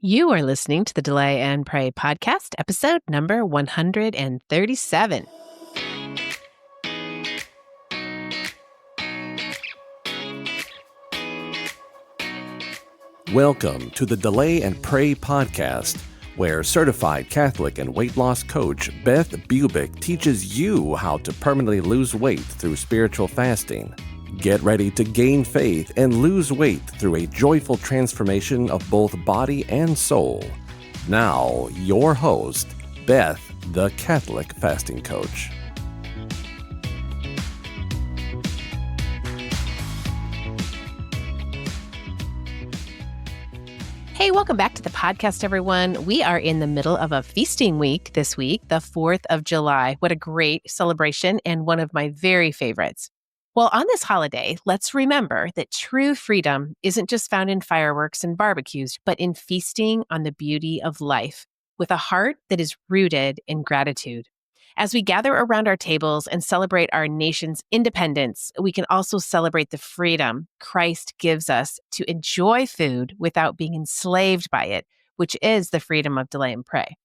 You are listening to the Delay and Pray podcast, episode number 137. Welcome to the Delay and Pray podcast, where certified Catholic and weight loss coach Beth Bubick teaches you how to permanently lose weight through spiritual fasting. Get ready to gain faith and lose weight through a joyful transformation of both body and soul. Now, your host, Beth, the Catholic fasting coach. Hey, welcome back to the podcast, everyone. We are in the middle of a feasting week this week, the 4th of July. What a great celebration and one of my very favorites. Well, on this holiday, let's remember that true freedom isn't just found in fireworks and barbecues, but in feasting on the beauty of life with a heart that is rooted in gratitude. As we gather around our tables and celebrate our nation's independence, we can also celebrate the freedom Christ gives us to enjoy food without being enslaved by it, which is the freedom of delay and pray.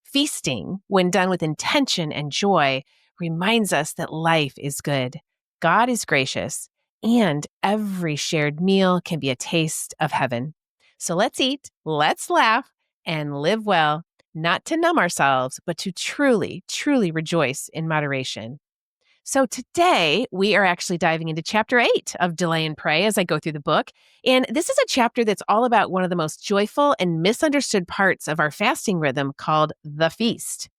Feasting, when done with intention and joy, reminds us that life is good, God is gracious, and every shared meal can be a taste of heaven. So let's eat, let's laugh, and live well, not to numb ourselves, but to truly, truly rejoice in moderation. So today, we are actually diving into chapter 8 of Delay and Pray as I go through the book. And this is a chapter that's all about one of the most joyful and misunderstood parts of our fasting rhythm called the feast.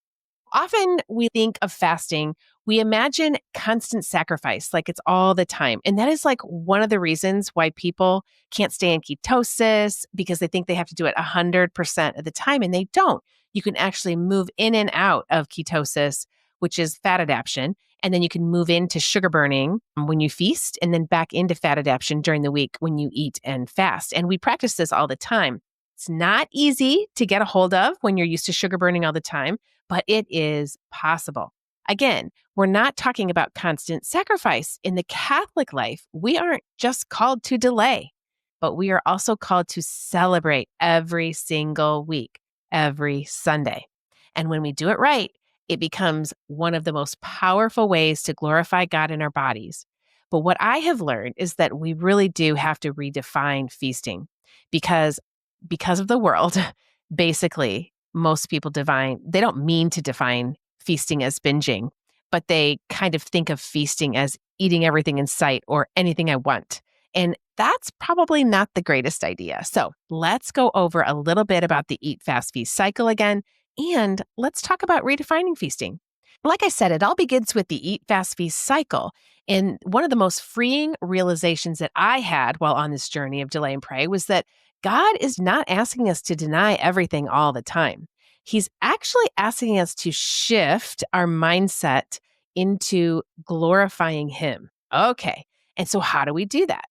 Often we think of fasting, we imagine constant sacrifice, like it's all the time. And that is like one of the reasons why people can't stay in ketosis because they think they have to do it 100% of the time, and they don't. You can actually move in and out of ketosis, which is fat adaptation, and then you can move into sugar burning when you feast and then back into fat adaptation during the week when you eat and fast. And we practice this all the time. It's not easy to get a hold of when you're used to sugar burning all the time, but it is possible. Again, we're not talking about constant sacrifice. In the Catholic life, we aren't just called to delay, but we are also called to celebrate every single week, every Sunday. And when we do it right, it becomes one of the most powerful ways to glorify God in our bodies. But what I have learned is that we really do have to redefine feasting because of the world, basically, most people they don't mean to define feasting as binging, but they kind of think of feasting as eating everything in sight or anything I want. And that's probably not the greatest idea. So let's go over a little bit about the eat, fast, feast cycle again, and let's talk about redefining feasting. Like I said, it all begins with the eat, fast, feast cycle. And one of the most freeing realizations that I had while on this journey of delay and pray was that God is not asking us to deny everything all the time. He's actually asking us to shift our mindset into glorifying Him. Okay. And so how do we do that?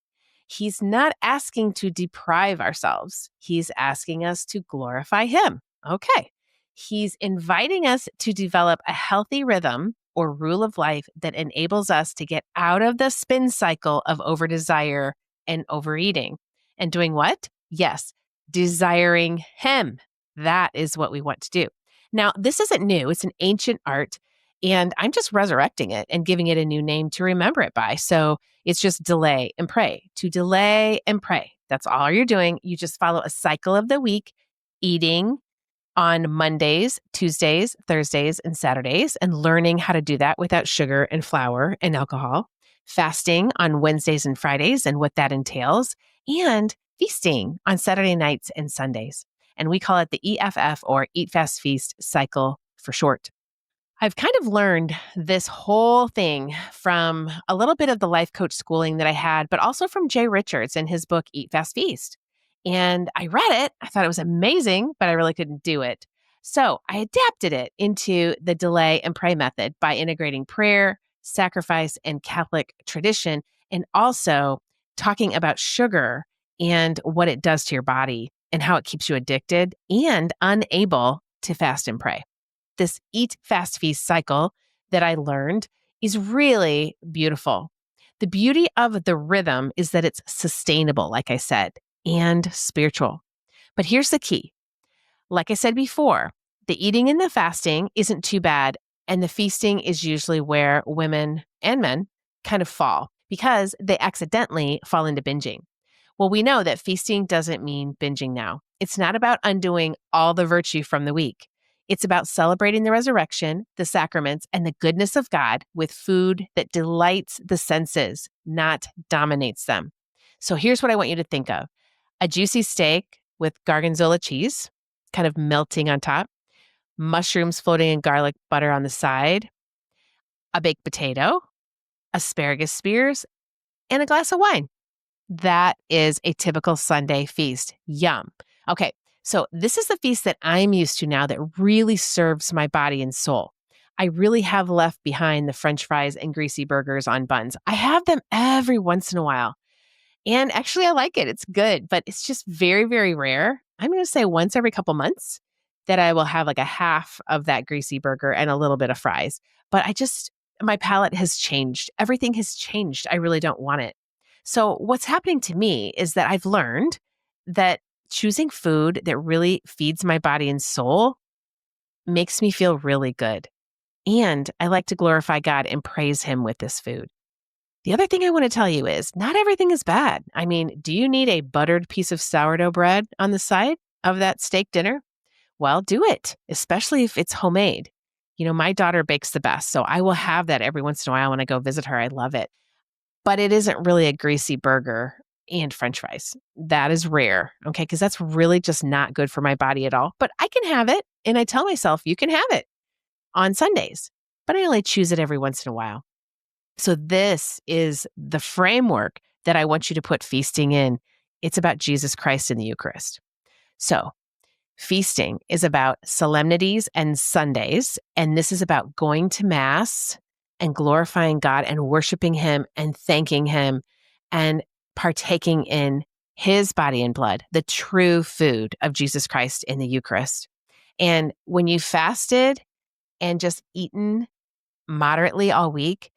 He's not asking to deprive ourselves. He's asking us to glorify Him. Okay. He's inviting us to develop a healthy rhythm or rule of life that enables us to get out of the spin cycle of over-desire and overeating. And doing what? Yes, desiring Him. That is what we want to do. Now, this isn't new. It's an ancient art, and I'm just resurrecting it and giving it a new name to remember it by. So it's just delay and pray. To delay and pray. That's all you're doing. You just follow a cycle of the week, eating on Mondays, Tuesdays, Thursdays, and Saturdays, and learning how to do that without sugar and flour and alcohol. Fasting on Wednesdays and Fridays and what that entails, and feasting on Saturday nights and Sundays. And we call it the EFF, or Eat Fast Feast cycle for short. I've kind of learned this whole thing from a little bit of the life coach schooling that I had, but also from Jay Richards in his book, Eat Fast Feast. And I read it, I thought it was amazing, but I really couldn't do it. So I adapted it into the delay and pray method by integrating prayer, sacrifice, and Catholic tradition, and also talking about sugar and what it does to your body and how it keeps you addicted and unable to fast and pray. This eat, fast, feast cycle that I learned is really beautiful. The beauty of the rhythm is that it's sustainable, like I said, and spiritual. But here's the key. Like I said before, the eating and the fasting isn't too bad, and the feasting is usually where women and men kind of fall because they accidentally fall into binging. Well, we know that feasting doesn't mean binging now. It's not about undoing all the virtue from the week. It's about celebrating the resurrection, the sacraments, and the goodness of God with food that delights the senses, not dominates them. So here's what I want you to think of: a juicy steak with gorgonzola cheese, kind of melting on top, mushrooms floating in garlic butter on the side, a baked potato, asparagus spears, and a glass of wine. That is a typical Sunday feast. Yum. Okay, so this is the feast that I'm used to now that really serves my body and soul. I really have left behind the French fries and greasy burgers on buns. I have them every once in a while. And actually, I like it. It's good, but it's just very, very rare. I'm going to say once every couple months that I will have like a half of that greasy burger and a little bit of fries. But my palate has changed. Everything has changed. I really don't want it. So, what's happening to me is that I've learned that choosing food that really feeds my body and soul makes me feel really good. And I like to glorify God and praise Him with this food. The other thing I want to tell you is not everything is bad. I mean, do you need a buttered piece of sourdough bread on the side of that steak dinner? Well, do it, especially if it's homemade. My daughter bakes the best, so I will have that every once in a while when I go visit her. I love it. But it isn't really a greasy burger and French fries. That is rare, okay? Because that's really just not good for my body at all. But I can have it, and I tell myself, you can have it on Sundays, but I only choose it every once in a while. So this is the framework that I want you to put feasting in. It's about Jesus Christ in the Eucharist. So feasting is about solemnities and Sundays, and this is about going to Mass and glorifying God and worshiping Him and thanking Him and partaking in His body and blood, the true food of Jesus Christ in the Eucharist. And when you fasted and just eaten moderately all week,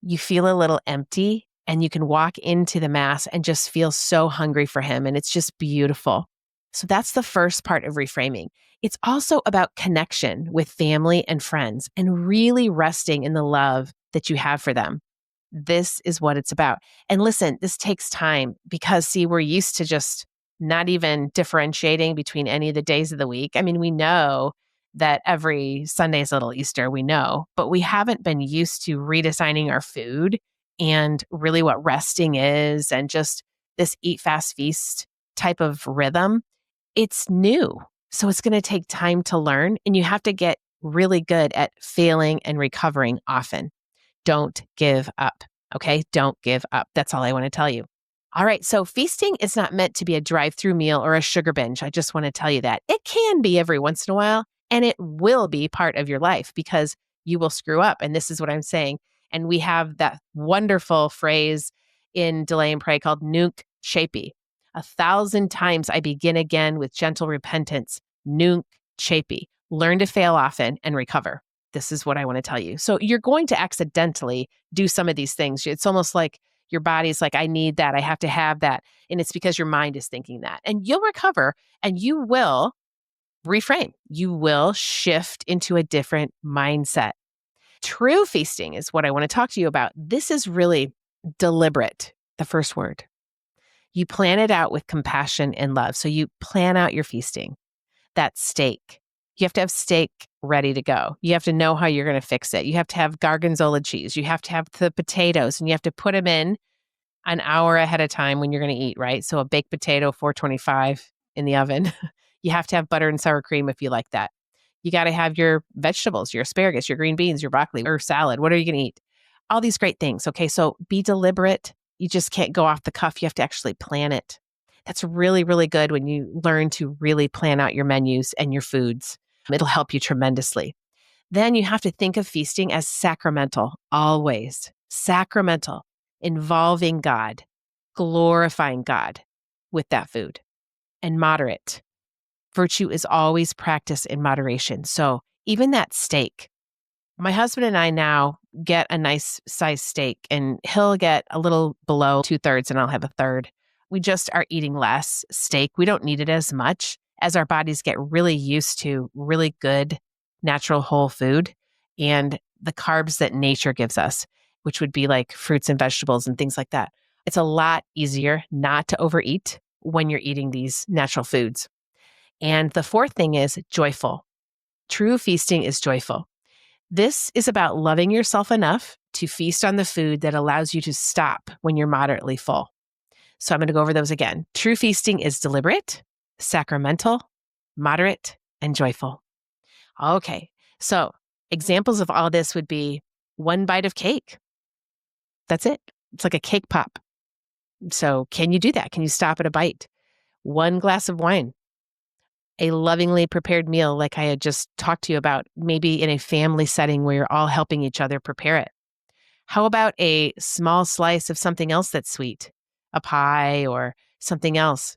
you feel a little empty and you can walk into the Mass and just feel so hungry for Him. And it's just beautiful. So that's the first part of reframing. It's also about connection with family and friends and really resting in the love that you have for them. This is what it's about. And listen, this takes time because, see, we're used to just not even differentiating between any of the days of the week. I mean, we know that every Sunday is Little Easter, we know, but we haven't been used to redesigning our food and really what resting is and just this eat, fast, feast type of rhythm. It's new. So it's going to take time to learn, and you have to get really good at failing and recovering often. Don't give up. Okay. Don't give up. That's all I want to tell you. All right. So feasting is not meant to be a drive-through meal or a sugar binge. I just want to tell you that. It can be every once in a while, and it will be part of your life because you will screw up. And this is what I'm saying. And we have that wonderful phrase in Delay and Pray called Nunc Chapi. 1,000 times I begin again with gentle repentance. Nunc Chapi. Learn to fail often and recover. This is what I want to tell you. So you're going to accidentally do some of these things. It's almost like your body's like, I need that. I have to have that. And it's because your mind is thinking that. And you'll recover and you will reframe. You will shift into a different mindset. True feasting is what I want to talk to you about. This is really deliberate, the first word. You plan it out with compassion and love. So you plan out your feasting. That steak. You have to have steak ready to go. You have to know how you're going to fix it. You have to have gorgonzola cheese. You have to have the potatoes, and you have to put them in an hour ahead of time when you're going to eat, right? So a baked potato, 425 in the oven. You have to have butter and sour cream if you like that. You got to have your vegetables, your asparagus, your green beans, your broccoli, or salad. What are you going to eat? All these great things. Okay, so be deliberate. You just can't go off the cuff. You have to actually plan it. That's really, really good when you learn to really plan out your menus and your foods. It'll help you tremendously. Then you have to think of feasting as sacramental, always. Sacramental, involving God, glorifying God with that food, and moderate. Virtue is always practiced in moderation. So even that steak, my husband and I now get a nice size steak, and he'll get a little below 2/3 and I'll have 1/3. We just are eating less steak. We don't need it as much. as our bodies get really used to really good natural whole food and the carbs that nature gives us, which would be like fruits and vegetables and things like that. It's a lot easier not to overeat when you're eating these natural foods. And the fourth thing is joyful. True feasting is joyful. This is about loving yourself enough to feast on the food that allows you to stop when you're moderately full. So I'm going to go over those again. True feasting is deliberate, sacramental, moderate, and joyful. Okay, so examples of all this would be one bite of cake. That's it. It's like a cake pop. So can you do that? Can you stop at a bite? One glass of wine. A lovingly prepared meal like I had just talked to you about, maybe in a family setting where you're all helping each other prepare it. How about a small slice of something else that's sweet? A pie or something else?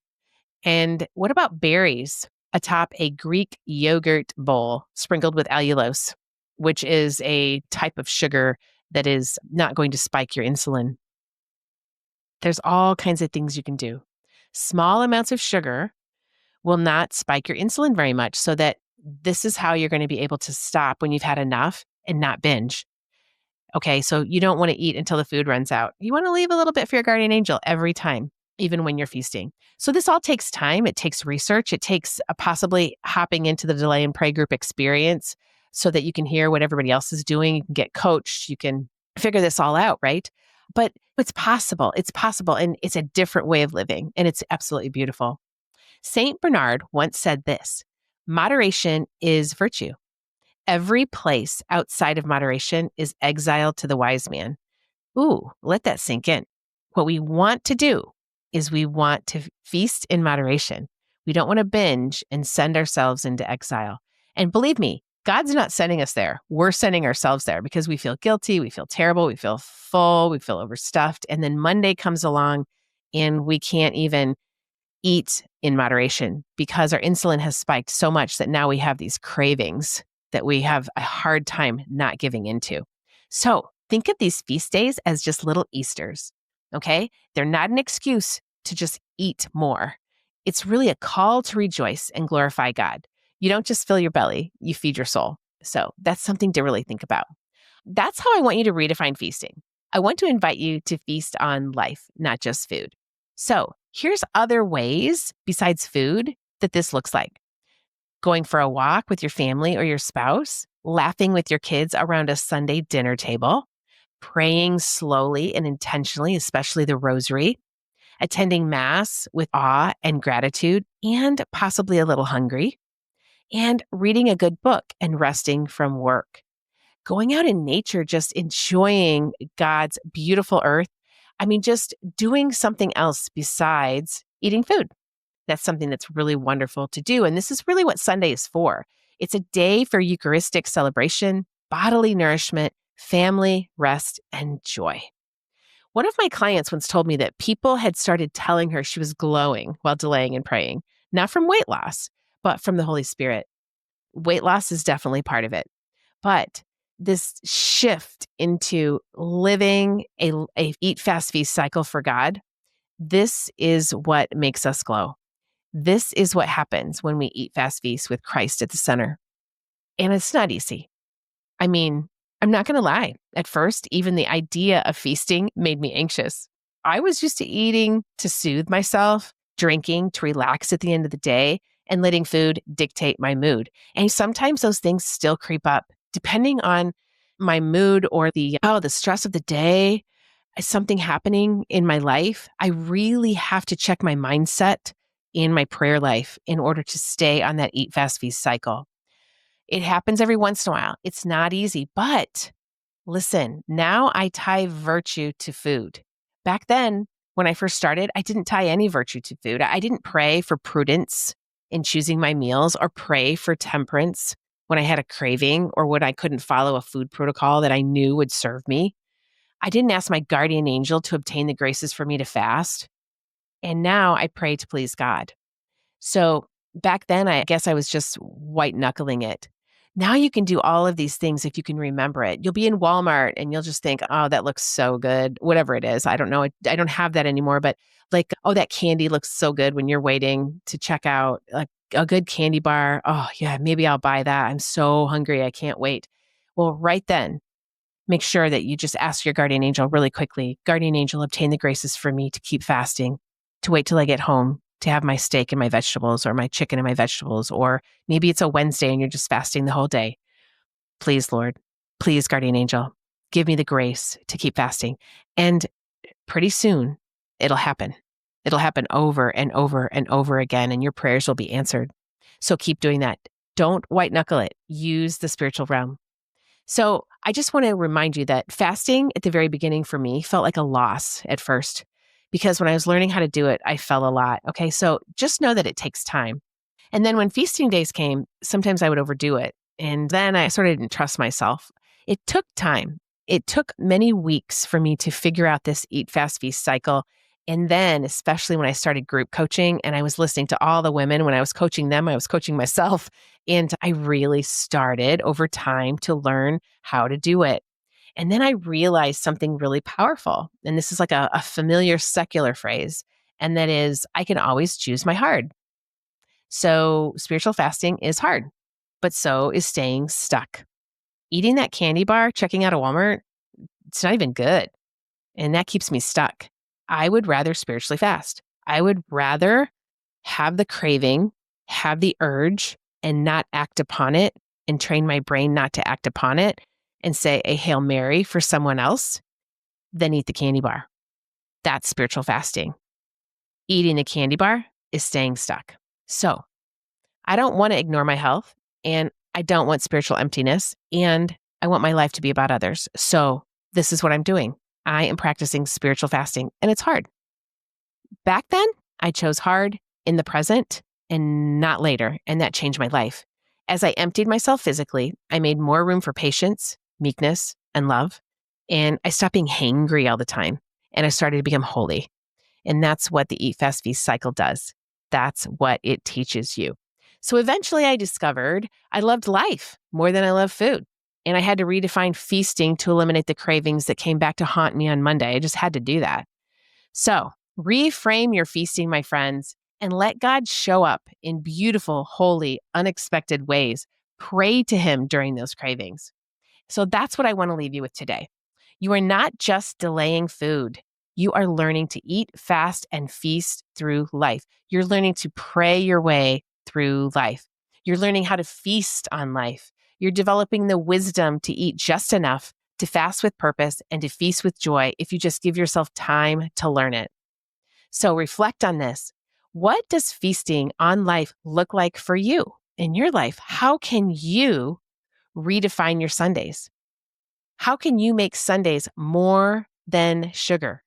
And what about berries atop a Greek yogurt bowl sprinkled with allulose, which is a type of sugar that is not going to spike your insulin? There's all kinds of things you can do. Small amounts of sugar will not spike your insulin very much, so that this is how you're going to be able to stop when you've had enough and not binge. Okay, so you don't want to eat until the food runs out. You want to leave a little bit for your guardian angel every time, even when you're feasting. So this all takes time. It takes research. It takes possibly hopping into the Delay and Pray group experience so that you can hear what everybody else is doing. You can get coached. You can figure this all out, right? But it's possible. It's possible. And it's a different way of living. And it's absolutely beautiful. Saint Bernard once said this: moderation is virtue. Every place outside of moderation is exile to the wise man. Ooh, let that sink in. What we want to do is we want to feast in moderation. We don't want to binge and send ourselves into exile. And believe me, God's not sending us there. We're sending ourselves there because we feel guilty, we feel terrible, we feel full, we feel overstuffed. And then Monday comes along and we can't even eat in moderation because our insulin has spiked so much that now we have these cravings that we have a hard time not giving into. So think of these feast days as just little Easters, okay? They're not an excuse to just eat more. It's really a call to rejoice and glorify God. You don't just fill your belly, you feed your soul. So that's something to really think about. That's how I want you to redefine feasting. I want to invite you to feast on life, not just food. So here's other ways besides food that this looks like. Going for a walk with your family or your spouse, laughing with your kids around a Sunday dinner table, praying slowly and intentionally, especially the rosary, attending Mass with awe and gratitude, and possibly a little hungry, and reading a good book and resting from work. Going out in nature, just enjoying God's beautiful earth. I mean, just doing something else besides eating food. That's something that's really wonderful to do. And this is really what Sunday is for. It's a day for Eucharistic celebration, bodily nourishment, family, rest, and joy. One of my clients once told me that people had started telling her she was glowing while delaying and praying, not from weight loss, but from the Holy Spirit. Weight loss is definitely part of it. But this shift into living a eat, fast, feast cycle for God, this is what makes us glow. This is what happens when we eat, fast, feast with Christ at the center. And it's not easy. I mean, I'm not going to lie. At first, even the idea of feasting made me anxious. I was used to eating to soothe myself, drinking to relax at the end of the day, and letting food dictate my mood. And sometimes those things still creep up depending on my mood or the stress of the day, something happening in my life. I really have to check my mindset in my prayer life in order to stay on that eat, fast, feast cycle. It happens every once in a while. It's not easy, but listen, now I tie virtue to food. Back then, when I first started, I didn't tie any virtue to food. I didn't pray for prudence in choosing my meals or pray for temperance when I had a craving or when I couldn't follow a food protocol that I knew would serve me. I didn't ask my guardian angel to obtain the graces for me to fast. And now I pray to please God. So back then, I guess I was just white knuckling it. Now you can do all of these things if you can remember it. You'll be in Walmart and you'll just think, oh, that looks so good. Whatever it is. I don't know. I don't have that anymore. But like, oh, that candy looks so good when you're waiting to check out. Like, a good candy bar. Oh, yeah, maybe I'll buy that. I'm so hungry. I can't wait. Well, right then, make sure that you just ask your guardian angel really quickly. Guardian angel, obtain the graces for me to keep fasting, to wait till I get home, to have my steak and my vegetables or my chicken and my vegetables. Or maybe it's a Wednesday and you're just fasting the whole day. Please, Lord, please, guardian angel, give me the grace to keep fasting. And pretty soon it'll happen. It'll happen over and over and over again, and your prayers will be answered. So keep doing that. Don't white knuckle it. Use the spiritual realm. So I just want to remind you that fasting at the very beginning for me felt like a loss at first, because when I was learning how to do it, I fell a lot. Okay, so just know that it takes time. And then when feasting days came, sometimes I would overdo it. And then I sort of didn't trust myself. It took time. It took many weeks for me to figure out this eat, fast, feast cycle. And then, especially when I started group coaching and I was listening to all the women, when I was coaching them, I was coaching myself. And I really started over time to learn how to do it. And then I realized something really powerful. And this is like a familiar secular phrase. And that is, I can always choose my hard. So spiritual fasting is hard, but so is staying stuck. Eating that candy bar, checking out a Walmart, it's not even good. And that keeps me stuck. I would rather spiritually fast. I would rather have the craving, have the urge, and not act upon it, and train my brain not to act upon it and say a Hail Mary for someone else than eat the candy bar. That's spiritual fasting. Eating the candy bar is staying stuck. So I don't want to ignore my health, and I don't want spiritual emptiness, and I want my life to be about others. So this is what I'm doing. I am practicing spiritual fasting, and it's hard. Back then, I chose hard in the present and not later, and that changed my life. As I emptied myself physically, I made more room for patience, meekness, and love, and I stopped being hangry all the time, and I started to become holy. And that's what the Eat, Fast, Feast cycle does. That's what it teaches you. So eventually I discovered I loved life more than I loved food. And I had to redefine feasting to eliminate the cravings that came back to haunt me on Monday. I just had to do that. So reframe your feasting, my friends, and let God show up in beautiful, holy, unexpected ways. Pray to Him during those cravings. So that's what I want to leave you with today. You are not just delaying food. You are learning to eat, fast, and feast through life. You're learning to pray your way through life. You're learning how to feast on life. You're developing the wisdom to eat just enough, to fast with purpose, and to feast with joy if you just give yourself time to learn it. So reflect on this. What does feasting on life look like for you in your life? How can you redefine your Sundays? How can you make Sundays more than sugar,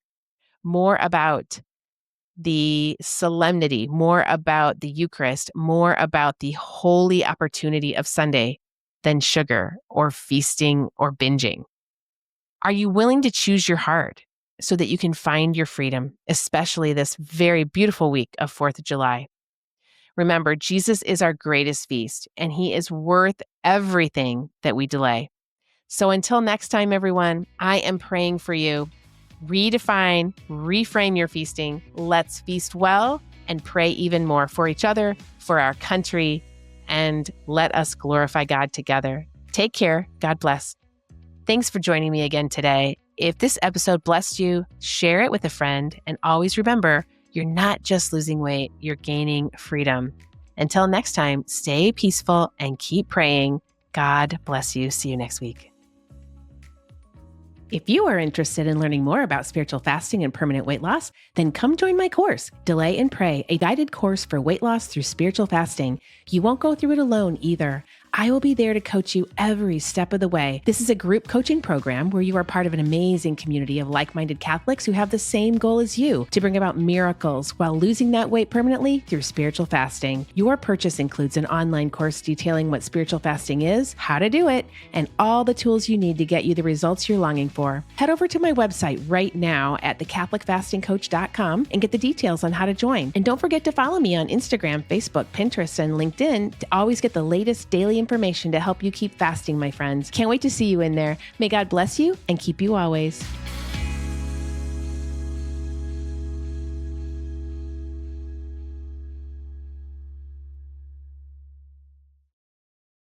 more about the solemnity, more about the Eucharist, more about the holy opportunity of Sunday than sugar or feasting or binging? Are you willing to choose your heart so that you can find your freedom, especially this very beautiful week of 4th of July? Remember, Jesus is our greatest feast, and He is worth everything that we delay. So until next time, everyone, I am praying for you. Redefine, reframe your feasting. Let's feast well and pray even more for each other, for our country, and let us glorify God together. Take care. God bless. Thanks for joining me again today. If this episode blessed you, share it with a friend, and always remember, you're not just losing weight, you're gaining freedom. Until next time, stay peaceful and keep praying. God bless you. See you next week. If you are interested in learning more about spiritual fasting and permanent weight loss, then come join my course, Delay and Pray, a guided course for weight loss through spiritual fasting. You won't go through it alone either. I will be there to coach you every step of the way. This is a group coaching program where you are part of an amazing community of like-minded Catholics who have the same goal as you, to bring about miracles while losing that weight permanently through spiritual fasting. Your purchase includes an online course detailing what spiritual fasting is, how to do it, and all the tools you need to get you the results you're longing for. Head over to my website right now at thecatholicfastingcoach.com and get the details on how to join. And don't forget to follow me on Instagram, Facebook, Pinterest, and LinkedIn to always get the latest daily information to help you keep fasting, my friends. Can't wait to see you in there. May God bless you and keep you always.